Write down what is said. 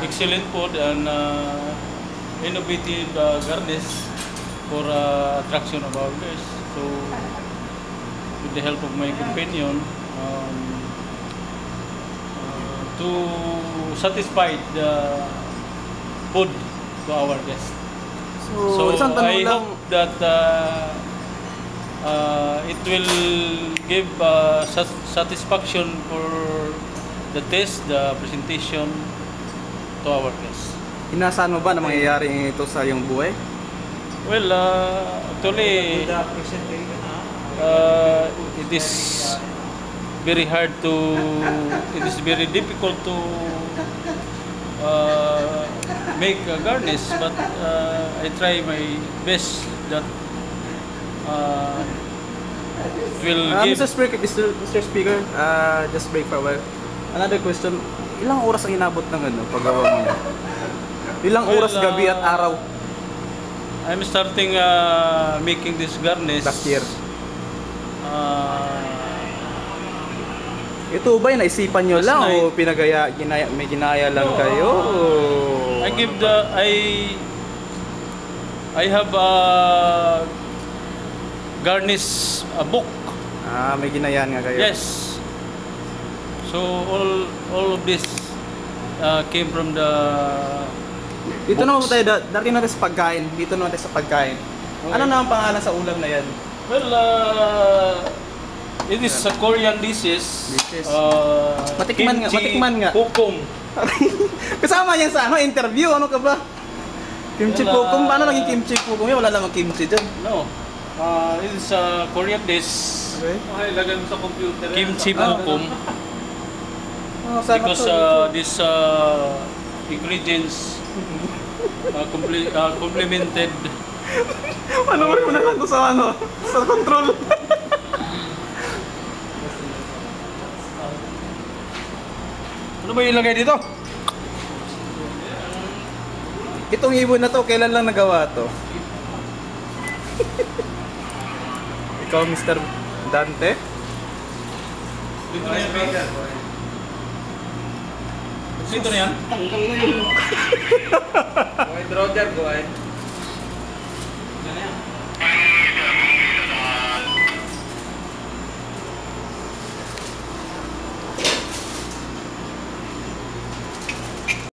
excellent food and innovative garnish for attraction of our guests. So, with the help of my companion, to satisfy the food to our guests. So isang tanong I lang. hope that it will give satisfaction for the taste, the presentation to our guests. Inaasahan mo ba na mangyayari ito sa iyong buhay? Well, actually, it is very hard to, it is very difficult to make a garnish, but I try my best that it will give. Mr. Speaker, just break for a while. Another question, ilang oras ang inabot ng paggawa mo niya? Ilang oras gabi at araw? I'm starting making this garnish Last year. Ito ba naisipan nyo lang o may ginaya lang kayo? I have a garnish a book. May ginayan nga kayo. Yes. So all of this came from the Dito books. naman po tayo, dati natin sa pagkain. Dito naman tayo sa pagkain. Okay. Ano na ang pangalan sa ulam na yan? Well, it is a Korean dishes. Matikman nga. Hukom. Kasama yan sa interview, ano ka ba? Kimchi pukum, paano naging kimchi pukum? Wala namang kimchi dyan. No. It is a Korean dish. Okay. Okay, lagay mo sa computer. Kimchi pukum. Because these ingredients complemented. Panoorin mo na lang to sa sa control. Ano ba ilagay dito? Itong ibon na to, kailan lang nagawa to? Ikaw, Mr. Dante? Dito na yan, Peter. Dito na yan? Go ahead, Roger. Go ahead. Dito na yan.